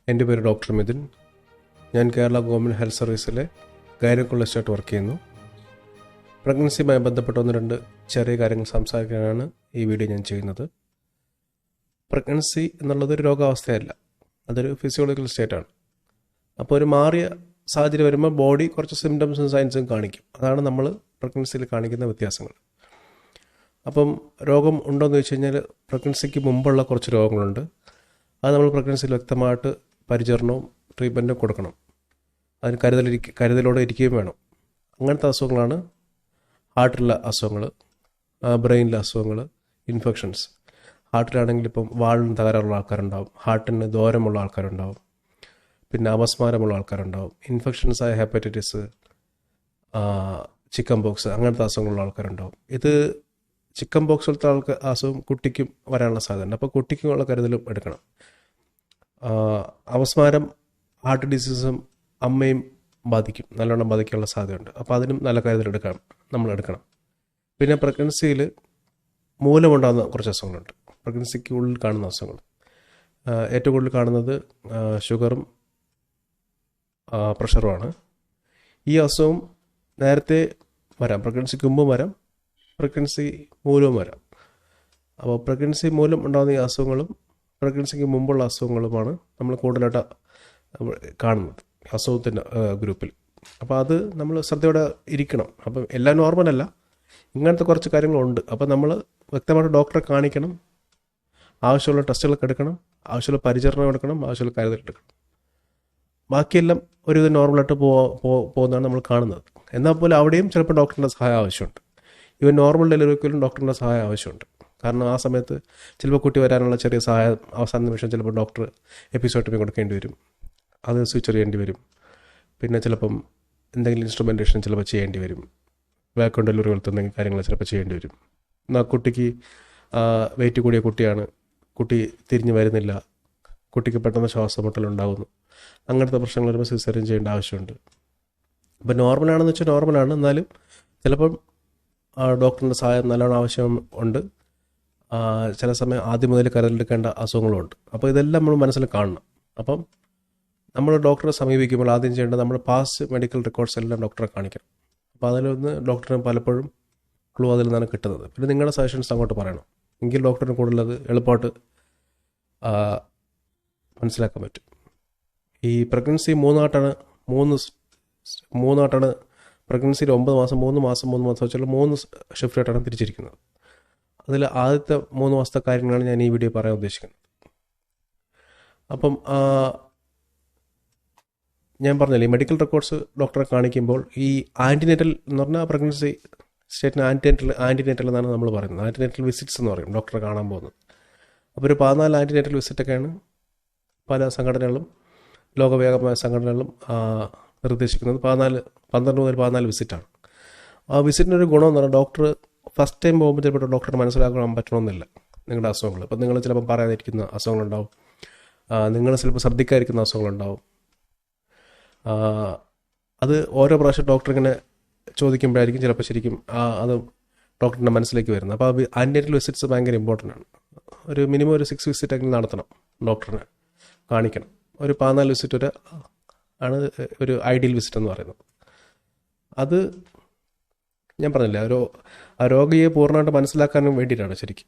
എൻ്റെ പേര് ഡോക്ടർ മിഥുൻ. ഞാൻ കേരള ഗവൺമെൻറ് ഹെൽത്ത് സർവീസിലെ ഗൈനക്കോളജിസ്റ്റായിട്ട് വർക്ക് ചെയ്യുന്നു. പ്രഗ്നൻസിയുമായി ബന്ധപ്പെട്ട 1-2 ചെറിയ കാര്യങ്ങൾ സംസാരിക്കാനാണ് ഈ വീഡിയോ ഞാൻ ചെയ്യുന്നത്. പ്രഗ്നൻസി എന്നുള്ളതൊരു രോഗാവസ്ഥയല്ല, അതൊരു ഫിസിയോളജിക്കൽ സ്റ്റേറ്റാണ്. അപ്പോൾ ഒരു മാറിയ സാഹചര്യം വരുമ്പോൾ ബോഡി കുറച്ച് സിംറ്റംസും സൈൻസും കാണിക്കും. അതാണ് നമ്മൾ പ്രഗ്നൻസിയിൽ കാണിക്കുന്ന വ്യത്യാസങ്ങൾ. അപ്പം രോഗം ഉണ്ടോയെന്ന് വെച്ച് കഴിഞ്ഞാൽ പ്രഗ്നൻസിക്ക് മുമ്പുള്ള കുറച്ച് രോഗങ്ങളുണ്ട്. അത് നമ്മൾ പ്രഗ്നൻസിയിൽ വ്യക്തമായിട്ട് പരിചരണവും ട്രീറ്റ്മെൻറ്റും കൊടുക്കണം. അതിന് കരുതലോടെ ഇരിക്കുകയും വേണം. അങ്ങനത്തെ അസുഖങ്ങളാണ് ഹാർട്ടിലുള്ള അസുഖങ്ങൾ, ബ്രെയിനിലെ അസുഖങ്ങൾ, ഇൻഫെക്ഷൻസ്. ഹാർട്ടിലാണെങ്കിൽ ഇപ്പം വാളിന് തകരാറുള്ള ആൾക്കാരുണ്ടാവും, ഹാർട്ടിന് ദൂരമുള്ള ആൾക്കാരുണ്ടാവും, പിന്നെ അപസ്മാരമുള്ള ആൾക്കാരുണ്ടാവും, ഇൻഫെക്ഷൻസായ ഹെപ്പറ്റൈറ്റിസ്, ചിക്കൻ ബോക്സ്, അങ്ങനത്തെ അസുഖങ്ങളുള്ള ആൾക്കാരുണ്ടാവും. ഇത് ചിക്കൻ ബോക്സ് പോലത്തെ അസുഖം കുട്ടിക്കും വരാനുള്ള സാധ്യതയുണ്ട്. അപ്പോൾ കുട്ടിക്കുമുള്ള കരുതലും എടുക്കണം. അപസ്മാരം, ഹാർട്ട് ഡിസീസും അമ്മയും നല്ലോണം ബാധിക്കാനുള്ള സാധ്യതയുണ്ട്. അപ്പോൾ അതിനും നല്ല കരുതൽ നമ്മൾ എടുക്കണം. പിന്നെ പ്രഗ്നൻസിയിൽ മൂലമുണ്ടാകുന്ന കുറച്ച് അസുഖങ്ങളുണ്ട്. പ്രഗ്നൻസിക്ക് ഉള്ളിൽ കാണുന്ന അസുഖങ്ങൾ ഏറ്റവും കൂടുതൽ കാണുന്നത് ഷുഗറും പ്രഷറുമാണ്. ഈ അസുഖം നേരത്തെ വരാം, പ്രഗ്നൻസിക്ക് മുമ്പും വരാം, പ്രഗ്നൻസി മൂലവും വരാം. അപ്പോൾ പ്രഗ്നൻസി മൂലം ഉണ്ടാകുന്ന ഈ അസുഖങ്ങളും പ്രഗ്നൻസിക്ക് മുമ്പുള്ള അസുഖങ്ങളുമാണ് നമ്മൾ കൂടുതലായിട്ട് കാണുന്നത് അസുഖത്തിൻ്റെ ഗ്രൂപ്പിൽ. അപ്പോൾ അത് നമ്മൾ ശ്രദ്ധയോടെ ഇരിക്കണം. അപ്പം എല്ലാം നോർമലല്ല, ഇങ്ങനത്തെ കുറച്ച് കാര്യങ്ങളുണ്ട്. അപ്പോൾ നമ്മൾ വ്യക്തമായിട്ട് ഡോക്ടറെ കാണിക്കണം, ആവശ്യമുള്ള ടെസ്റ്റുകളൊക്കെ എടുക്കണം, ആവശ്യമുള്ള പരിചരണം എടുക്കണം, ആവശ്യമുള്ള കരുതലെടുക്കണം. ബാക്കിയെല്ലാം ഒരുവിധം നോർമലായിട്ട് പോകുന്നതാണ് നമ്മൾ കാണുന്നത്. എന്നാൽ പോലും അവിടെയും ചിലപ്പോൾ ഡോക്ടറിൻ്റെ സഹായം ആവശ്യമുണ്ട്. ഇവൻ നോർമൽ ഡെലിവറിക്കും ഡോക്ടറിൻ്റെ സഹായം ആവശ്യമുണ്ട്. കാരണം ആ സമയത്ത് ചിലപ്പോൾ കുട്ടി വരാനുള്ള ചെറിയ സഹായം അവസാന നിമിഷം ചിലപ്പോൾ ഡോക്ടർ എപ്പിസോട്ടമി കൊടുക്കേണ്ടി വരും, അത് സ്വിച്ച് ചെയ്യേണ്ടി വരും. പിന്നെ ചിലപ്പം എന്തെങ്കിലും ഇൻസ്ട്രുമെൻറ്റേഷൻ ചിലപ്പോൾ ചെയ്യേണ്ടി വരും, വാക്വം ഡെലിവറി പോലത്തെ എന്തെങ്കിലും കാര്യങ്ങൾ ചിലപ്പോൾ ചെയ്യേണ്ടി വരും. എന്നാൽ കുട്ടിക്ക് വെയിറ്റ് കൂടിയ കുട്ടിയാണ്, കുട്ടി തിരിഞ്ഞ് വരുന്നില്ല, കുട്ടിക്ക് പെട്ടെന്ന് ശ്വാസമുട്ടലുണ്ടാകുന്നു, അങ്ങനത്തെ പ്രശ്നങ്ങൾ വരുമ്പോൾ സിസേറിയൻ ചെയ്യേണ്ട ആവശ്യമുണ്ട്. അപ്പോൾ നോർമലാണെന്ന് വെച്ചാൽ നോർമലാണ്, എന്നാലും ചിലപ്പം ഡോക്ടറിൻ്റെ സഹായം നല്ലോണം ആവശ്യം ഉണ്ട്. ചില സമയം ആദ്യം മുതൽ കരുതലെടുക്കേണ്ട അസുഖങ്ങളുമുണ്ട്. അപ്പോൾ ഇതെല്ലാം നമ്മൾ മനസ്സിൽ കാണണം. അപ്പം നമ്മൾ ഡോക്ടറെ സമീപിക്കുമ്പോൾ ആദ്യം ചെയ്യേണ്ടത് നമ്മൾ പാസ്റ്റ് മെഡിക്കൽ റെക്കോർഡ്സ് എല്ലാം ഡോക്ടറെ കാണിക്കണം. അപ്പോൾ അതിലൊന്ന് ഡോക്ടറിന് പലപ്പോഴും ക്ലൂ അതിൽ നിന്നാണ് കിട്ടുന്നത്. പിന്നെ നിങ്ങളുടെ സജഷൻസ് അങ്ങോട്ട് പറയണം, എങ്കിൽ ഡോക്ടറിന് കൂടുതലത് എളുപ്പമായിട്ട് മനസ്സിലാക്കാൻ പറ്റും. ഈ പ്രഗ്നൻസി മൂന്നായിട്ടാണ് പ്രഗ്നൻസിയിൽ 9 മാസം 3 മാസം 3 മാസം വെച്ചുള്ള 3 ഷിഫ്റ്റായിട്ടാണ് തിരിച്ചിരിക്കുന്നത്. അതിൽ ആദ്യത്തെ 3 മാസത്തെ കാര്യങ്ങളാണ് ഞാൻ ഈ വീഡിയോ പറയാൻ ഉദ്ദേശിക്കുന്നത്. അപ്പം ഞാൻ പറഞ്ഞില്ലേ, ഈ മെഡിക്കൽ റെക്കോർഡ്സ് ഡോക്ടറെ കാണിക്കുമ്പോൾ ഈ ആൻറ്റിനേറ്റൽ എന്ന് പറഞ്ഞാൽ പ്രഗ്നൻസി സ്റ്റേറ്റിന് ആൻറ്റിനേറ്റൽ എന്നാണ് നമ്മൾ പറയുന്നത്. ആൻറ്റിനേറ്റൽ വിസിറ്റ്സ് എന്ന് പറയും ഡോക്ടറെ കാണാൻ പോകുന്നത്. അപ്പോൾ ഒരു 14 ആൻറ്റിനേറ്റൽ വിസിറ്റൊക്കെയാണ് പല സംഘടനകളും, ലോകവ്യാപകമായ സംഘടനകളും നിർദ്ദേശിക്കുന്നത്. 12 മുതൽ 14 വിസിറ്റാണ്. ആ വിസിറ്റിനൊരു ഗുണമെന്ന് പറഞ്ഞാൽ ഡോക്ടർ ഫസ്റ്റ് ടൈം പോകുമ്പോൾ ചിലപ്പോൾ ഡോക്ടറെ മനസ്സിലാക്കാൻ പറ്റണമെന്നില്ല നിങ്ങളുടെ അസുഖങ്ങൾ. ഇപ്പം നിങ്ങൾ ചിലപ്പോൾ പറയാതിരിക്കുന്ന അസുഖങ്ങളുണ്ടാവും, നിങ്ങൾ ചിലപ്പോൾ ശ്രദ്ധിക്കാതിരിക്കുന്ന അസുഖങ്ങളുണ്ടാവും. അത് ഓരോ പ്രാവശ്യം ഡോക്ടർ ഇങ്ങനെ ചോദിക്കുമ്പോഴായിരിക്കും ചിലപ്പോൾ ശരിക്കും അത് ഡോക്ടറിൻ്റെ മനസ്സിലേക്ക് വരുന്നത്. അപ്പോൾ ആൻറ്റിനേറ്റൽ വിസിറ്റ്സ് ഭയങ്കര ഇമ്പോർട്ടൻ്റ് ആണ്. ഒരു മിനിമം ഒരു 6 വിസിറ്റെങ്കിലും നടത്തണം, ഡോക്ടറിനെ കാണിക്കണം. ഒരു 14 വിസിറ്റ് ആണ് ഒരു ഐഡിയൽ വിസിറ്റ് എന്ന് പറയുന്നത്. അത് ഞാൻ പറഞ്ഞില്ലേ, ആ രോഗിയെ പൂർണ്ണമായിട്ട് മനസ്സിലാക്കാനും വേണ്ടിയിട്ടാണ് ശരിക്കും.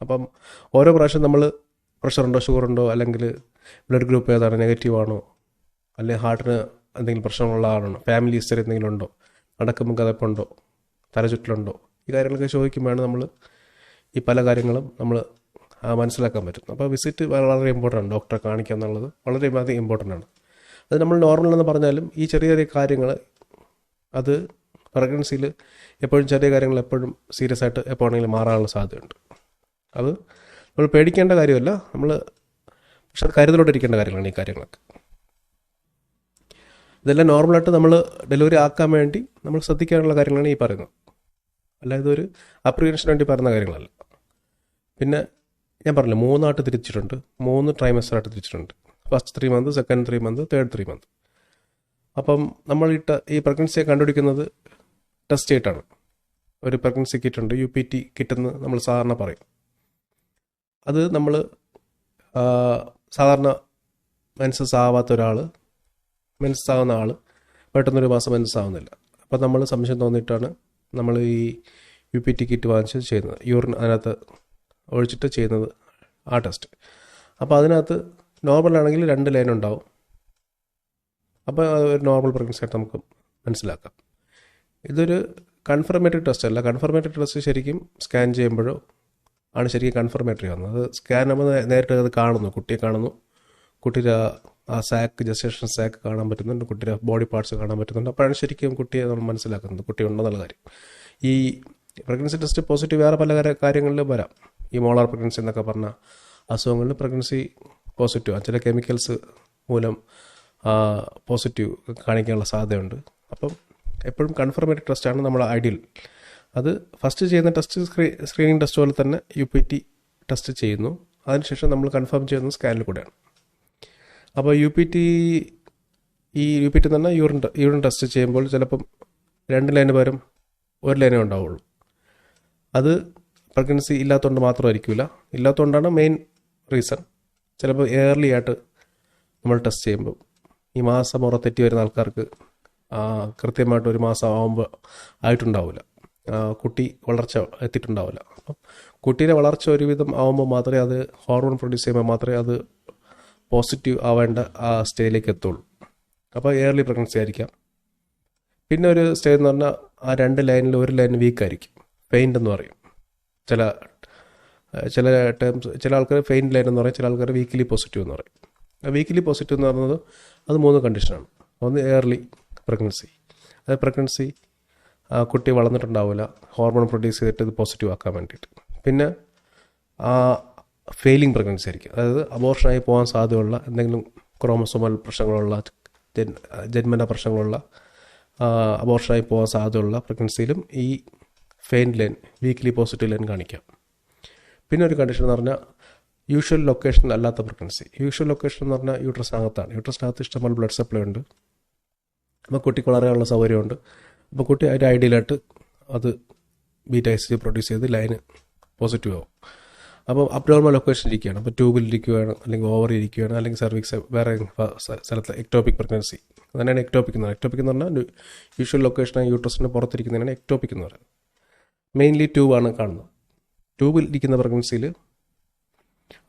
അപ്പം ഓരോ പ്രാവശ്യം നമ്മൾ പ്രഷറുണ്ടോ, ഷുഗറുണ്ടോ, അല്ലെങ്കിൽ ബ്ലഡ് ഗ്രൂപ്പ് ഏതാണ്, നെഗറ്റീവ് ആണോ, അല്ലെങ്കിൽ ഹാർട്ടിന് എന്തെങ്കിലും പ്രശ്നമുള്ള ആളാണോ, ഫാമിലി ഹിസ്റ്ററി എന്തെങ്കിലും ഉണ്ടോ, നടക്കുമ്പോൾ കഥപ്പുണ്ടോ, തലചുറ്റലുണ്ടോ, ഈ കാര്യങ്ങളൊക്കെ ചോദിക്കുമ്പോഴാണ് നമ്മൾ ഈ പല കാര്യങ്ങളും നമ്മൾ മനസ്സിലാക്കാൻ പറ്റും. അപ്പോൾ വിസിറ്റ് വളരെ ഇമ്പോർട്ടൻ്റ് ആണ്. ഡോക്ടറെ കാണിക്കുക എന്നുള്ളത് വളരെയധികം ഇമ്പോർട്ടൻ്റ് ആണ്. അത് നമ്മൾ നോർമൽ എന്ന് പറഞ്ഞാലും ഈ ചെറിയ ചെറിയ കാര്യങ്ങൾ, അത് പ്രഗ്നൻസിയിൽ എപ്പോഴും ചെറിയ കാര്യങ്ങൾ എപ്പോഴും സീരിയസ് ആയിട്ട് എപ്പോഴെങ്കിലും മാറാനുള്ള സാധ്യതയുണ്ട്. അത് നമ്മൾ പേടിക്കേണ്ട കാര്യമല്ല, നമ്മൾ പക്ഷെ കരുതലോടെ ഇരിക്കേണ്ട കാര്യങ്ങളാണ് ഈ കാര്യങ്ങളൊക്കെ. ഇതെല്ലാം നോർമലായിട്ട് നമ്മൾ ഡെലിവറി ആക്കാൻ വേണ്ടി നമ്മൾ ശ്രദ്ധിക്കാനുള്ള കാര്യങ്ങളാണ് ഈ പറയുന്നത്, അല്ലാതെ ഒരു അപ്രിവെൻഷന് വേണ്ടി പറയുന്ന കാര്യങ്ങളല്ല. പിന്നെ ഞാൻ പറഞ്ഞില്ല, 3 ആയിട്ട് തിരിച്ചിട്ടുണ്ട്, 3 ട്രൈമസ്റ്ററായിട്ട് തിരിച്ചിട്ടുണ്ട്. First 3 month, second 3 month, third 3 month. അപ്പം നമ്മൾ ഈ പ്രഗ്നൻസിയെ കണ്ടുപിടിക്കുന്നത് ടെസ്റ്റ് ചെയ്തിട്ടാണ്. ഒരു പ്രഗ്നൻസി കിറ്റ് ഉണ്ട്, UPT കിറ്റെന്ന് നമ്മൾ സാധാരണ പറയും. അത് നമ്മൾ സാധാരണ മെൻസസ് ആവാത്ത ഒരാൾ, മെൻസസ് ആവുന്ന ആൾ പെട്ടെന്നൊരു മാസം മെൻസസ് ആവുന്നില്ല. അപ്പോൾ നമ്മൾ സംശയം തോന്നിയിട്ടാണ് നമ്മൾ ഈ UPT കിറ്റ് വാങ്ങിച്ച് ചെയ്യുന്നത്, യൂറിൻ അതിനകത്ത് ഒഴിച്ചിട്ട് ചെയ്യുന്നത് ആ ടെസ്റ്റ്. അപ്പോൾ അതിനകത്ത് നോർമലാണെങ്കിൽ 2 ലൈൻ ഉണ്ടാവും. അപ്പോൾ ഒരു നോർമൽ പ്രഗ്നൻസി ആയിട്ട് നമുക്ക് മനസ്സിലാക്കാം. ഇതൊരു കൺഫർമേറ്ററി ടെസ്റ്റ് അല്ല. കൺഫർമേറ്ററി ടെസ്റ്റ് ശരിക്കും സ്കാൻ ചെയ്യുമ്പോഴോ ആണ് ശരിക്കും കൺഫർമേറ്ററി ആവുന്നത്. അത് സ്കാൻ നമ്മൾ നേരിട്ട് അത് കാണുന്നു, കുട്ടിയെ കാണുന്നു, കുട്ടിയുടെ ആ സാക്ക്, ജസ്റ്റേഷൻ സാക്ക് കാണാൻ പറ്റുന്നുണ്ട്, കുട്ടിയുടെ ബോഡി പാർട്സ് കാണാൻ പറ്റുന്നുണ്ട്. അപ്പോഴാണ് ശരിക്കും കുട്ടിയെ നമ്മൾ മനസ്സിലാക്കുന്നത് കുട്ടി ഉണ്ടെന്നുള്ള കാര്യം. ഈ പ്രഗ്നൻസി ടെസ്റ്റ് പോസിറ്റീവ് വേറെ പല കാര്യങ്ങളിലും വരാം. ഈ മോളാർ പ്രഗ്നൻസി എന്നൊക്കെ പറഞ്ഞ അസുഖങ്ങളിൽ പ്രഗ്നൻസി പോസിറ്റീവ്, ചില കെമിക്കൽസ് മൂലം പോസിറ്റീവ് കാണിക്കാനുള്ള സാധ്യതയുണ്ട്. അപ്പം എപ്പോഴും കൺഫർമേറ്ററി ടെസ്റ്റാണ് നമ്മൾ ഐഡിയൽ. അത് ഫസ്റ്റ് ചെയ്യുന്ന ടെസ്റ്റ് സ്ക്രീനിങ് ടെസ്റ്റ് പോലെ തന്നെ UPT ടെസ്റ്റ് ചെയ്യുന്നു. അതിനുശേഷം നമ്മൾ കൺഫേം ചെയ്യുന്നത് സ്കാനിൽ കൂടെയാണ്. അപ്പോൾ UPT എന്ന് പറഞ്ഞാൽ യൂറിൻ ടെസ്റ്റ് ചെയ്യുമ്പോൾ ചിലപ്പം 2 ലൈന് പകരം 1 ലൈനേ ഉണ്ടാവുള്ളൂ. അത് പ്രഗ്നൻസി ഇല്ലാത്തതുകൊണ്ട് മാത്രമായിരിക്കില്ല, ഇല്ലാത്തതുകൊണ്ടാണ് മെയിൻ റീസൺ. ചിലപ്പോൾ ഏർലി ആയിട്ട് നമ്മൾ ടെസ്റ്റ് ചെയ്യുമ്പോൾ ഈ മാസമുറ തെറ്റി വരുന്ന ആൾക്കാർക്ക് കൃത്യമായിട്ട് 1 മാസം ആകുമ്പോൾ ആയിട്ടുണ്ടാവില്ല, കുട്ടി വളർച്ച എത്തിയിട്ടുണ്ടാവില്ല. അപ്പം കുട്ടീൻ്റെ വളർച്ച ഒരുവിധം ആകുമ്പോൾ മാത്രമേ അത് ഹോർമോൺ പ്രൊഡ്യൂസ് ചെയ്യുമ്പോൾ മാത്രമേ അത് പോസിറ്റീവ് ആവേണ്ട ആ സ്റ്റേജിലേക്ക് എത്തുള്ളൂ. അപ്പോൾ ഏർലി പ്രഗ്നൻസി ആയിരിക്കാം. പിന്നെ ഒരു സ്റ്റേജ് എന്ന് പറഞ്ഞാൽ ആ 2 ലൈനിൽ 1 ലൈൻ വീക്കായിരിക്കും, ഫെയിൻ്റ് എന്ന് പറയും. ചില ടേംസ്, ചില ആൾക്കാർ ഫെയിൻ്റ് ലൈൻ എന്ന് പറയും, ചില ആൾക്കാർ വീക്കിലി പോസിറ്റീവ് എന്ന് പറയും. വീക്കിലി പോസിറ്റീവ് എന്ന് പറയുന്നത് അത് 3 കണ്ടീഷനാണ്. ഒന്ന് ഏർലി പ്രഗ്നൻസി, അത് പ്രഗ്നൻസി കുട്ടി വളർന്നിട്ടുണ്ടാവില്ല, ഹോർമോൺ പ്രൊഡ്യൂസ് ചെയ്തിട്ട് ഇത് പോസിറ്റീവ് ആക്കാൻ വേണ്ടിയിട്ട്. പിന്നെ ഫെയിലിംഗ് പ്രഗ്നൻസി ആയിരിക്കും, അതായത് അബോർഷനായി പോകാൻ സാധ്യതയുള്ള എന്തെങ്കിലും ക്രോമസോമൽ പ്രശ്നങ്ങളുള്ള, ജന്മന പ്രശ്നങ്ങളുള്ള, അബോർഷനായി പോകാൻ സാധ്യതയുള്ള പ്രഗ്നൻസിയിലും ഈ faint line, weekly positive line കാണിക്കാം. പിന്നെ ഒരു കണ്ടീഷൻ എന്ന് പറഞ്ഞാൽ യൂഷ്വൽ ലൊക്കേഷൻ അല്ലാത്ത പ്രഗ്നൻസി. യൂഷ്വൽ ലൊക്കേഷൻ എന്ന് പറഞ്ഞാൽ യൂട്രസിനകത്താണ്. യൂട്രസിനകത്ത് ഇഷ്ടംപോലെ ബ്ലഡ് സപ്ലൈ ഉണ്ട്, അപ്പോൾ കുട്ടിക്ക് വളരാനുള്ള സൗകര്യമുണ്ട്. അപ്പോൾ കുട്ടി അതിൻ്റെ ഐഡിയലായിട്ട് അത് ബീറ്റ-ICG പ്രൊഡ്യൂസ് ചെയ്ത് ലൈന് പോസിറ്റീവ് ആവും. അപ്പോൾ അബ്നോർമൽ ലൊക്കേഷൻ ഇരിക്കുകയാണ്, അപ്പോൾ ട്യൂബിൽ ഇരിക്കുകയാണ്, അല്ലെങ്കിൽ ഓവറി ഇരിക്കുകയാണ്, അല്ലെങ്കിൽ സർവിക്സ് വേറെ സ്ഥലത്ത് എക്ടോപിക് പ്രഗ്നൻസി, അതന്നെയാണ് എക്ടോപിക് എന്ന് പറയുന്നത്. എക്ടോപിക് എന്ന് പറഞ്ഞാൽ യൂഷ്വൽ ലൊക്കേഷനായി യൂട്രസിന് പുറത്തിരിക്കുന്നതിനാണ് എക്ടോപിക് എന്ന് പറയുന്നത്. മെയിൻലി ട്യൂബാണ് കാണുന്നത്. ട്യൂബിൽ ഇരിക്കുന്ന പ്രഗ്നൻസിയിൽ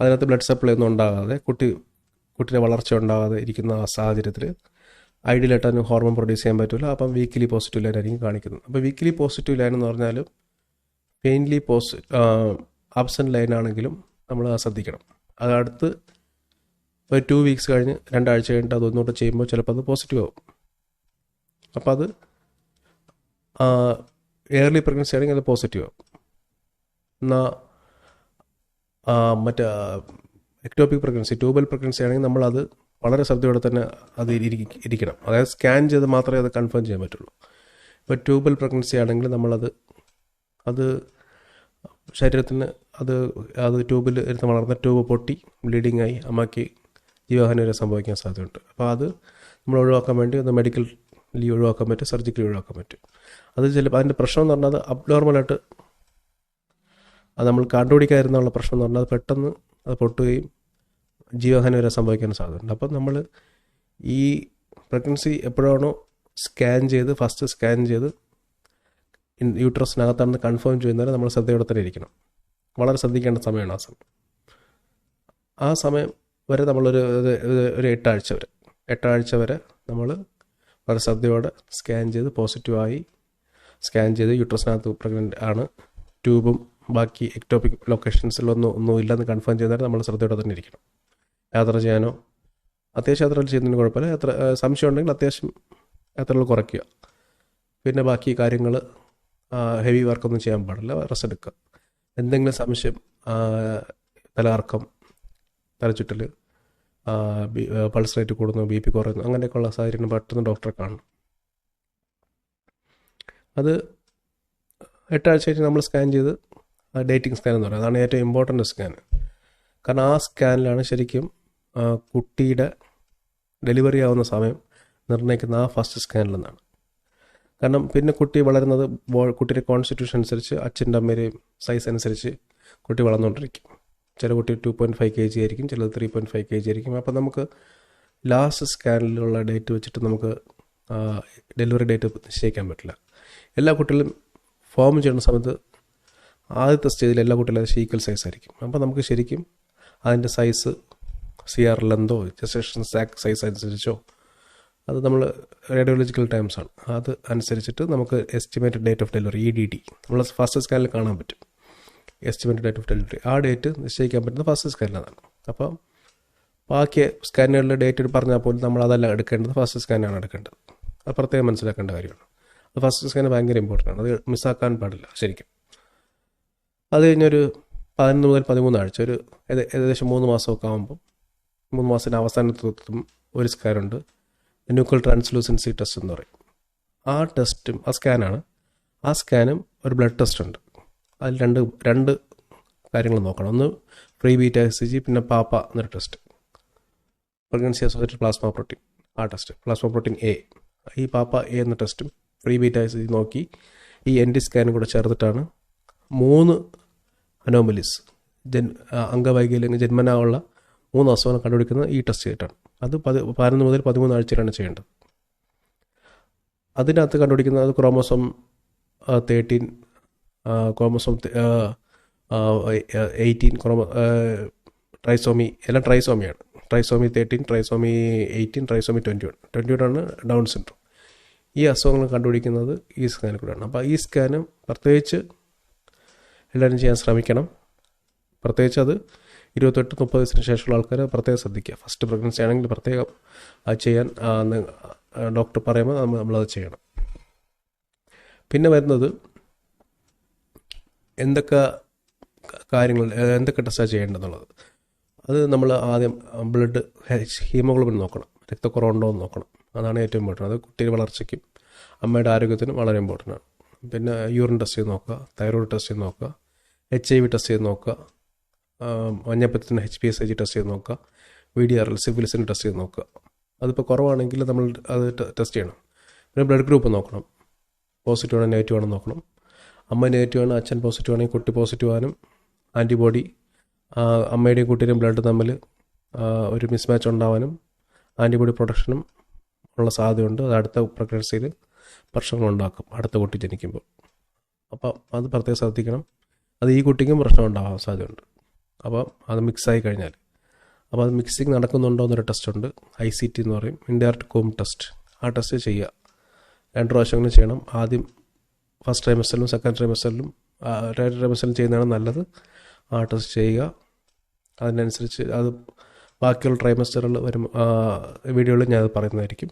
അതിനകത്ത് ബ്ലഡ് സപ്ലൈ ഒന്നും ഉണ്ടാകാതെ കുട്ടിയുടെ വളർച്ച ഉണ്ടാകാതെ ഇരിക്കുന്ന ആ സാഹചര്യത്തിൽ ഐഡിയലായിട്ട് അതിന് ഹോർമോൺ പ്രൊഡ്യൂസ് ചെയ്യാൻ പറ്റില്ല. അപ്പം വീക്കിലി പോസിറ്റീവ് ലൈൻ ആയിരിക്കും കാണിക്കുന്നത്. അപ്പോൾ വീക്കിലി പോസിറ്റീവ് ലൈൻ എന്ന് പറഞ്ഞാൽ പെയിൻലി ആബ്സെൻറ്റ് ലൈൻ ആണെങ്കിലും നമ്മൾ ശ്രദ്ധിക്കണം. അതടുത്ത് ഒരു 2 വീക്സ് കഴിഞ്ഞ് 2 ആഴ്ച കഴിഞ്ഞിട്ട് അത് ഒന്നുകൂടെ ചെയ്യുമ്പോൾ ചിലപ്പോൾ അത് പോസിറ്റീവ് ആവും. അപ്പോൾ അത് എയർലി പ്രഗ്നൻസി ആണെങ്കിൽ അത് പോസിറ്റീവ് ആവും. എന്നാൽ മറ്റേ എക്ടോപിക് പ്രഗ്നൻസി, ട്യൂബൽ പ്രഗ്നൻസി ആണെങ്കിൽ നമ്മളത് വളരെ ശ്രദ്ധയോടെ തന്നെ അത് ഇരിക്കണം. അതായത് സ്കാൻ ചെയ്ത് മാത്രമേ അത് കൺഫേം ചെയ്യാൻ പറ്റുള്ളൂ. ഇപ്പോൾ ട്യൂബൽ പ്രഗ്നൻസി ആണെങ്കിൽ അത് ശരീരത്തിന് അത് ട്യൂബിൽ ഇരുന്ന് വളർന്ന ട്യൂബ് പൊട്ടി ബ്ലീഡിങ് ആയി അമ്മയ്ക്ക് ജീവഹാനി വരെ സംഭവിക്കാൻ സാധ്യതയുണ്ട്. അപ്പോൾ അത് നമ്മൾ ഒഴിവാക്കാൻ വേണ്ടി ഒന്ന് മെഡിക്കലി ഒഴിവാക്കാൻ പറ്റും, സർജിക്കലി ഒഴിവാക്കാൻ പറ്റും. അത് ചിലപ്പോൾ അതിൻ്റെ പ്രശ്നം എന്ന് പറഞ്ഞാൽ അബ്നോർമലായിട്ട് അത് നമ്മൾ കണ്ടുപിടിക്കാതിരുന്നുള്ള പ്രശ്നം എന്ന് പറഞ്ഞാൽ അത് പെട്ടെന്ന് അത് പൊട്ടുകയും ജീവഹാനി വരെ സംഭവിക്കാൻ സാധ്യതയുണ്ട്. അപ്പം നമ്മൾ ഈ പ്രഗ്നൻസി എപ്പോഴാണോ ഫസ്റ്റ് സ്കാൻ ചെയ്ത് യൂട്രസിനകത്താണെന്ന് കൺഫേം ചെയ്യുന്നവരെ നമ്മൾ ശ്രദ്ധയോടെ തന്നെ ഇരിക്കണം. വളരെ ശ്രദ്ധിക്കേണ്ട സമയമാണ് ആ സമയം വരെ നമ്മളൊരു 8 ആഴ്ച വരെ നമ്മൾ വളരെ ശ്രദ്ധയോടെ സ്കാൻ ചെയ്ത് പോസിറ്റീവായി സ്കാൻ ചെയ്ത് യൂട്രസിനകത്ത് പ്രഗ്നൻ്റ് ആണ്, ട്യൂബും ബാക്കി എക്ടോപിക് ലൊക്കേഷൻസിലൊന്നും ഇല്ലെന്ന് കൺഫേം ചെയ്യുന്നവരെ നമ്മൾ ശ്രദ്ധയോടെ തന്നെ ഇരിക്കണം. യാത്ര ചെയ്യാനോ അത്യാവശ്യം യാത്രകൾ ചെയ്യുന്നതിന് കുഴപ്പമില്ല. സംശയം ഉണ്ടെങ്കിൽ അത്യാവശ്യം യാത്രകൾ കുറയ്ക്കുക. പിന്നെ ബാക്കി കാര്യങ്ങൾ ഹെവി വർക്കൊന്നും ചെയ്യാൻ പാടില്ല, റെസ്റ്റ് എടുക്കുക. എന്തെങ്കിലും സംശയം, തലകറക്കം, തലചുറ്റൽ, പൾസ് റേറ്റ് കൂടുന്നു, BP കുറയുന്നു, അങ്ങനെയൊക്കെയുള്ള സാഹചര്യം പെട്ടെന്ന് ഡോക്ടറെ കാണണം. അത് 8 ആഴ്ച കഴിഞ്ഞ് നമ്മൾ സ്കാൻ ചെയ്ത് ഡേറ്റിംഗ് സ്കാൻ എന്ന് പറയുന്നത് അതാണ് ഏറ്റവും ഇമ്പോർട്ടൻ്റ് സ്കാൻ. കാരണം ആ സ്കാനിലാണ് ശരിക്കും കുട്ടിയുടെ ഡെലിവറി ആവുന്ന സമയം നിർണ്ണയിക്കുന്ന ആ ഫസ്റ്റ് സ്കാനിൽ നിന്നാണ്. കാരണം പിന്നെ കുട്ടി വളരുന്നത് കുട്ടിയുടെ കോൺസ്റ്റിറ്റ്യൂഷൻ അനുസരിച്ച് അച്ഛൻ്റെ അമ്മയുടെയും സൈസ് അനുസരിച്ച് കുട്ടി വളർന്നുകൊണ്ടിരിക്കും. ചില കുട്ടി 2.5 kg ആയിരിക്കും, ചിലത് 3.5 kg ആയിരിക്കും. അപ്പം നമുക്ക് ലാസ്റ്റ് സ്കാനിലുള്ള ഡേറ്റ് വെച്ചിട്ട് നമുക്ക് ഡെലിവറി ഡേറ്റ് നിശ്ചയിക്കാൻ പറ്റില്ല. എല്ലാ കുട്ടികളും ഫോം ചെയ്യുന്ന സമയത്ത് ആദ്യത്തെ സ്റ്റേജിൽ എല്ലാ കുട്ടികളും അത് ഈക്വൽ സൈസ് ആയിരിക്കും. അപ്പോൾ നമുക്ക് ശരിക്കും അതിൻ്റെ സൈസ് CR ലെന്തോ ജസ്റ്റേഷൻ സാക്ക് സൈസ് അനുസരിച്ചോ, അത് നമ്മൾ റേഡിയോളജിക്കൽ ടൈംസ് ആണ്, അത് അനുസരിച്ചിട്ട് നമുക്ക് estimated date of delivery EDD നമ്മൾ ഫസ്റ്റ് സ്കാനിൽ കാണാൻ പറ്റും. എസ്റ്റിമേറ്റഡ് ഡേറ്റ് ഓഫ് ഡെലിവറി ആ ഡേറ്റ് നിശ്ചയിക്കാൻ പറ്റുന്നത് ഫസ്റ്റ് സ്കാനിലാണ്. അപ്പോൾ ബാക്കി സ്കാനുകളിലെ ഡേറ്റ് പറഞ്ഞാൽ പോലും നമ്മൾ അതല്ല എടുക്കേണ്ടത്, ഫസ്റ്റ് സ്കാനാണ് എടുക്കേണ്ടത്. അത് പ്രത്യേകം മനസ്സിലാക്കേണ്ട കാര്യമാണ്. അത് ഫസ്റ്റ് സ്കാൻ ഭയങ്കര ഇമ്പോർട്ടൻ്റ് ആണ്, അത് മിസ്സാക്കാൻ പാടില്ല ശരിക്കും. അത് കഴിഞ്ഞൊരു 11 മുതൽ 13 ആഴ്ച, ഒരു ഏകദേശം 3 മാസമൊക്കെ ആകുമ്പം, 3 മാസത്തിൻ്റെ അവസാനത്തും ഒരു സ്കാനുണ്ട്, ന്യൂക്ലിയർ ട്രാൻസ്ലൂസൻസി ടെസ്റ്റ് എന്ന് പറയും. ആ ടെസ്റ്റും ആ സ്കാനാണ്. ആ സ്കാനും ഒരു ബ്ലഡ് ടെസ്റ്റ് ഉണ്ട്. അതിൽ രണ്ട് കാര്യങ്ങൾ നോക്കണം. ഒന്ന് ഫ്രീ ബീറ്റ ECG, പിന്നെ പാപ്പ എന്നൊരു test, pregnancy associated plasma protein. ആ ടെസ്റ്റ് പ്ലാസ്മ പ്രോട്ടീൻ A, ഈ പാപ്പ A എന്ന ടെസ്റ്റും ഫ്രീ ബീറ്റ ECG നോക്കി ഈ NT സ്കാനും കൂടെ ചേർത്തിട്ടാണ് 3 അനോമലീസ്, അംഗവൈകല്യങ്ങൾ ജന്മനാ ഉള്ള 3 അസുഖങ്ങൾ കണ്ടുപിടിക്കുന്നത് ഈ ടെസ്റ്റ് ചെയ്തിട്ടാണ്. അത് 11 മുതൽ 13 ആഴ്ചയിലാണ് ചെയ്യേണ്ടത്. അതിനകത്ത് കണ്ടുപിടിക്കുന്നത് ക്രോമോസോം 13, ക്രോമോസോം 18, ട്രൈസോമി, എല്ലാം ട്രൈസോമിയാണ്. ട്രൈസോമി 13, ട്രൈസോമി 18, ട്രൈസോമി 21 ആണ് ഡൗൺ സിൻഡ്രോം. ഈ അസുഖങ്ങൾ കണ്ടുപിടിക്കുന്നത് ഈ സ്കാനിൽ കൂടെയാണ്. അപ്പോൾ ഈ സ്കാന് പ്രത്യേകിച്ച് എല്ലാവരും ചെയ്യാൻ ശ്രമിക്കണം. പ്രത്യേകിച്ച് അത് 28-30 വയസ്സിന് ശേഷമുള്ള ആൾക്കാർ പ്രത്യേകം ശ്രദ്ധിക്കുക. ഫസ്റ്റ് പ്രഗ്നൻസി ആണെങ്കിൽ പ്രത്യേകം അത് ചെയ്യാൻ ഡോക്ടർ പറയുമ്പോൾ നമ്മളത് ചെയ്യണം. പിന്നെ വരുന്നത് എന്തൊക്കെ കാര്യങ്ങൾ, എന്തൊക്കെ ടെസ്റ്റാണ് ചെയ്യേണ്ടതെന്നുള്ളത്. അത് നമ്മൾ ആദ്യം ബ്ലഡ് ഹീമോഗ്ലോബിൻ നോക്കണം, രക്തക്കുറവുണ്ടോ എന്ന് നോക്കണം. അതാണ് ഏറ്റവും ഇമ്പോർട്ടൻ്റ്. അത് കുട്ടിയുടെ വളർച്ചയ്ക്കും അമ്മയുടെ ആരോഗ്യത്തിനും വളരെ ഇമ്പോർട്ടൻ്റ് ആണ്. പിന്നെ യൂറിൻ ടെസ്റ്റ് ചെയ്ത് നോക്കുക, തൈറോയ്ഡ് ടെസ്റ്റ് ചെയ്ത് നോക്കുക, HIV ടെസ്റ്റ് ചെയ്ത് നോക്കുക, മഞ്ഞപ്പിത്തത്തിന് HPSAG ടെസ്റ്റ് ചെയ്ത് നോക്കുക, VDRL സിഫിലിസിന് ടെസ്റ്റ് ചെയ്ത് നോക്കുക. അതിപ്പോൾ കുറവാണെങ്കിൽ നമ്മൾ അത് ടെസ്റ്റ് ചെയ്യണം. പിന്നെ ബ്ലഡ് ഗ്രൂപ്പ് നോക്കണം, പോസിറ്റീവ് ആണോ നെഗറ്റീവ് ആണോ നോക്കണം. അമ്മ നെഗറ്റീവ് ആണ്, അച്ഛൻ പോസിറ്റീവ് ആണെങ്കിൽ കുട്ടി പോസിറ്റീവ് ആകാനും ആൻറ്റിബോഡി അമ്മയുടെയും കുട്ടിയുടെയും ബ്ലഡ് തമ്മിൽ ഒരു മിസ്മാച്ച് ഉണ്ടാവാനും ആൻറ്റിബോഡി പ്രൊഡക്ഷനും ഉള്ള സാധ്യതയുണ്ട്. അത് അടുത്ത പ്രഗ്നൻസിയിൽ പ്രശ്നങ്ങളുണ്ടാക്കും അടുത്ത കുട്ടി ജനിക്കുമ്പോൾ. അപ്പം അത് പ്രത്യേകം ശ്രദ്ധിക്കണം. അത് ഈ കുട്ടിക്കും പ്രശ്നം ഉണ്ടാകാൻ സാധ്യതയുണ്ട്. അപ്പം അത് മിക്സായി കഴിഞ്ഞാൽ, അപ്പോൾ അത് മിക്സിങ് നടക്കുന്നുണ്ടോ എന്നൊരു ടെസ്റ്റുണ്ട്, ICT എന്ന് പറയും, ഇൻഡയറക്റ്റ് കോം ടെസ്റ്റ്. ആ ടെസ്റ്റ് ചെയ്യുക 2 പ്രാവശ്യങ്ങളും ചെയ്യണം. ആദ്യം ഫസ്റ്റ് ട്രൈമസ്റ്ററിലും സെക്കൻഡ് ട്രൈമസ്റ്ററിലും 2 ട്രൈമസ്റ്ററിലും ചെയ്യുന്നതാണ് നല്ലത്. ആ ടെസ്റ്റ് ചെയ്യുക. അതിനനുസരിച്ച് അത് ബാക്കിയുള്ള ട്രൈമസ്റ്ററുകൾ വരും വീഡിയോയിൽ ഞാനത് പറയുന്നതായിരിക്കും.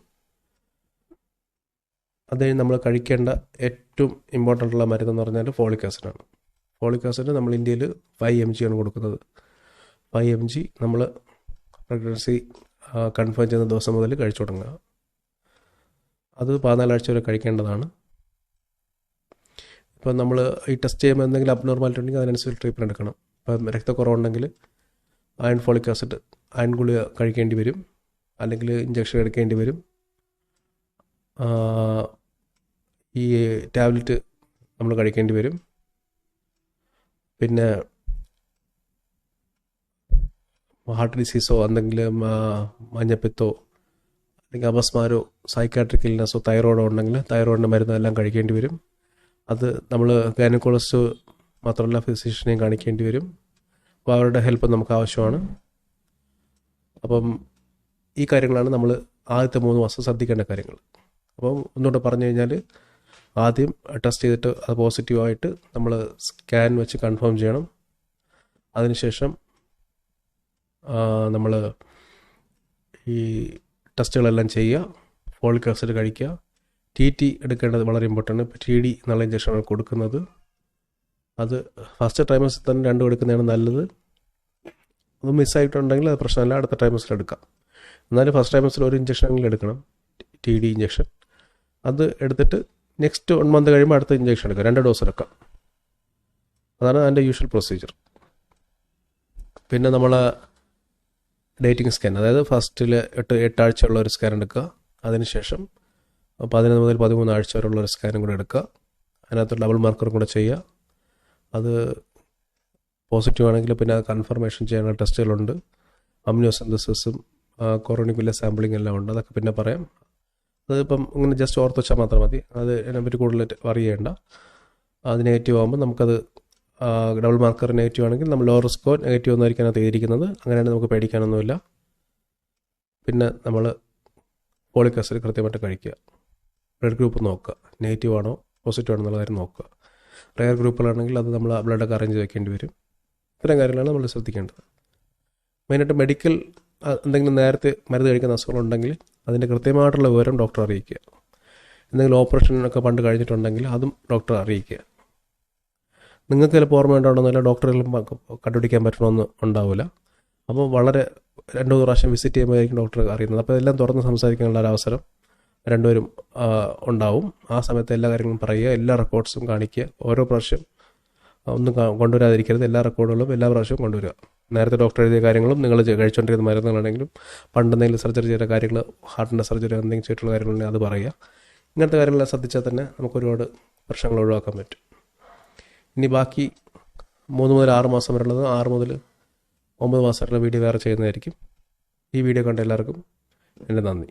അത് നമ്മൾ കഴിക്കേണ്ട ഏറ്റവും ഇമ്പോർട്ടൻ്റ് ഉള്ള മരുന്നെന്ന് പറഞ്ഞാൽ ഫോളിക് ആസിഡാണ്. ഫോളിക് ആസിഡ് നമ്മൾ ഇന്ത്യയിൽ 5 mg ആണ് കൊടുക്കുന്നത്. 5 mg നമ്മൾ പ്രഗ്നൻസി കൺഫേം ചെയ്യുന്ന ദിവസം മുതൽ കഴിച്ചു തുടങ്ങുക. അത് 14 ആഴ്ച വരെ കഴിക്കേണ്ടതാണ്. ഇപ്പം നമ്മൾ ഈ ടെസ്റ്റ് ചെയ്യുമ്പോൾ എന്തെങ്കിലും അബ്നോർമാലിറ്റി ഉണ്ടെങ്കിൽ അതിനനുസരിച്ച് ട്രീറ്റ്മെൻറ്റ് എടുക്കണം. ഇപ്പം രക്തക്കുറവുണ്ടെങ്കിൽ അയൺ ഫോളിക് ആസിഡ്, അയൺ ഗുളിക കഴിക്കേണ്ടി വരും, അല്ലെങ്കിൽ ഇഞ്ചക്ഷൻ എടുക്കേണ്ടി വരും. ഈ ടാബ്ലറ്റ് നമ്മൾ കഴിക്കേണ്ടി വരും. പിന്നെ ഹാർട്ട് ഡിസീസോ എന്തെങ്കിലും മഞ്ഞപ്പിത്തോ അല്ലെങ്കിൽ അപസ്മാരോ സൈക്കാട്രിക് ഇൽനസോ തൈറോയിഡോ ഉണ്ടെങ്കിൽ തൈറോയിഡിൻ്റെ മരുന്നെല്ലാം കഴിക്കേണ്ടി വരും. അത് നമ്മൾ ഗൈനക്കോളജിസ്റ്റ് മാത്രമല്ല ഫിസിഷ്യനെയും കാണിക്കേണ്ടി വരും. അപ്പോൾ അവരുടെ ഹെൽപ്പ് നമുക്ക് ആവശ്യമാണ്. അപ്പം ഈ കാര്യങ്ങളാണ് നമ്മൾ ആദ്യത്തെ 3 മാസം ശ്രദ്ധിക്കേണ്ട കാര്യങ്ങൾ. അപ്പം ഒന്നുകൂടെ പറഞ്ഞു കഴിഞ്ഞാൽ, ആദ്യം ടെസ്റ്റ് ചെയ്തിട്ട് അത് പോസിറ്റീവായിട്ട് നമ്മൾ സ്കാൻ വെച്ച് കൺഫേം ചെയ്യണം. അതിനുശേഷം നമ്മൾ ഈ ടെസ്റ്റുകളെല്ലാം ചെയ്യുക, ഫോളിക് ആസിഡ് കഴിക്കുക, TT എടുക്കേണ്ടത് വളരെ ഇമ്പോർട്ടൻ്റ്. TD എന്നുള്ള ഇഞ്ചക്ഷനാണ് കൊടുക്കുന്നത്. അത് ഫസ്റ്റ് ട്രൈമസ്റ്ററിൽ തന്നെ 2 എടുക്കുന്നതാണ് നല്ലത്. അത് മിസ്സായിട്ടുണ്ടെങ്കിൽ അത് പ്രശ്നമല്ല, അടുത്ത ട്രൈമസ്റ്ററിൽ എടുക്കാം. എന്നാലും ഫസ്റ്റ് ട്രൈമസ്റ്ററിൽ ഒരു ഇഞ്ചക്ഷനെങ്കിലും എടുക്കണം, TD ഇഞ്ചക്ഷൻ. അത് എടുത്തിട്ട് നെക്സ്റ്റ് 1 മന്ത് കഴിയുമ്പോൾ അടുത്ത ഇഞ്ചക്ഷൻ എടുക്കാം, 2 ഡോസ് എടുക്കാം. അതാണ് അതിൻ്റെ യൂഷ്വൽ പ്രൊസീജിയർ. പിന്നെ നമ്മൾ ഡേറ്റിംഗ് സ്കാൻ, അതായത് ഫസ്റ്റിൽ 8 ആഴ്ചയുള്ള ഒരു സ്കാൻ എടുക്കുക. അതിനുശേഷം 11 മുതൽ 13 ആഴ്ച വരെയുള്ള ഒരു സ്കാനും കൂടെ എടുക്കുക. അതിനകത്ത് ഡബിൾ മാർക്കറും കൂടെ ചെയ്യുക. അത് പോസിറ്റീവ് ആണെങ്കിൽ പിന്നെ അത് കൺഫർമേഷൻ ചെയ്യാനുള്ള ടെസ്റ്റുകളുണ്ട്. അമ്നിയോ സിന്തസിസും കൊറോണിക്കുള്ള സാമ്പിളിംഗ് എല്ലാം ഉണ്ട്. അതൊക്കെ പിന്നെ പറയാം. അതിപ്പം ഇങ്ങനെ ജസ്റ്റ് ഓർത്ത് വെച്ചാൽ മാത്രം മതി. അത് അതിനെപ്പറ്റി കൂടുതൽ വറി ചെയ്യേണ്ട. അത് നെഗറ്റീവ് ആകുമ്പോൾ നമുക്കത് ഡബിൾ മാർക്കർ നെഗറ്റീവ് ആണെങ്കിൽ നമ്മൾ ലോ റിസ്കോ നെഗറ്റീവ് ഒന്നായിരിക്കും അതിനകത്ത് എഴുതിയിരിക്കുന്നത്. അങ്ങനെയാണ് നമുക്ക് പേടിക്കാനൊന്നുമില്ല. പിന്നെ നമ്മൾ ഫോളിക് ആസിഡ് കൃത്യമായിട്ട് കഴിക്കുക. ബ്ലഡ് ഗ്രൂപ്പ് നോക്കുക, നെഗറ്റീവ് ആണോ പോസിറ്റീവ് ആണോ എന്നുള്ള കാര്യം നോക്കുക. റെയർ ഗ്രൂപ്പുകളാണെങ്കിൽ അത് നമ്മൾ ബ്ലഡൊക്കെ അറേഞ്ച് വെക്കേണ്ടി വരും. ഇത്തരം കാര്യങ്ങളാണ് നമ്മൾ ശ്രദ്ധിക്കേണ്ടത്. മെയിനായിട്ട് മെഡിക്കൽ എന്തെങ്കിലും നേരത്തെ മരുന്ന് കഴിക്കുന്ന അസുഖങ്ങളുണ്ടെങ്കിൽ അതിൻ്റെ കൃത്യമായിട്ടുള്ള വിവരം ഡോക്ടറെ അറിയിക്കുക. എന്തെങ്കിലും ഓപ്പറേഷനൊക്കെ പണ്ട് കഴിഞ്ഞിട്ടുണ്ടെങ്കിൽ അതും ഡോക്ടറെ അറിയിക്കുക. നിങ്ങൾക്ക് ചിലപ്പോൾ ഓർമ്മ ഉണ്ടാവണമെന്നില്ല, ഡോക്ടറുകളും കണ്ടുപിടിക്കാൻ പറ്റണമെന്ന് ഉണ്ടാവില്ല. അപ്പോൾ വളരെ 2-3 പ്രാവശ്യം വിസിറ്റ് ചെയ്യുമ്പോഴായിരിക്കും ഡോക്ടർ അറിയുന്നത്. അപ്പോൾ എല്ലാം തുറന്ന് സംസാരിക്കാനുള്ള ഒരു അവസരം രണ്ടുപേരും ഉണ്ടാവും. ആ സമയത്ത് എല്ലാ കാര്യങ്ങളും പറയുക, എല്ലാ റെക്കോർഡ്സും കാണിക്കുക. ഓരോ പ്രാവശ്യം ഒന്നും കൊണ്ടുവരാതിരിക്കരുത്. എല്ലാ റെക്കോർഡുകളും എല്ലാ പ്രാവശ്യവും കൊണ്ടുവരിക. നേരത്തെ ഡോക്ടർ എഴുതിയ കാര്യങ്ങളും നിങ്ങൾ കഴിച്ചുകൊണ്ടിരുന്ന മരുന്നുകളാണെങ്കിലും പണ്ടെന്തെങ്കിലും സർജറി ചെയ്ത കാര്യങ്ങൾ, ഹാർട്ടിൻ്റെ സർജറി എന്തെങ്കിലും ചെയ്തിട്ടുള്ള കാര്യങ്ങളുണ്ടെങ്കിൽ അത് പറയുക. ഇങ്ങനത്തെ കാര്യങ്ങളെല്ലാം ശ്രദ്ധിച്ചാൽ തന്നെ നമുക്ക് ഒരുപാട് പ്രശ്നങ്ങൾ ഒഴിവാക്കാൻ പറ്റും. ഇനി ബാക്കി 3 മുതൽ 6 മാസം വരെയുള്ളത് 6 മുതൽ 9 മാസം വരെയുള്ള വീഡിയോ വേറെ ചെയ്യുന്നതായിരിക്കും. ഈ വീഡിയോ കണ്ട എല്ലാവർക്കും എൻ്റെ നന്ദി.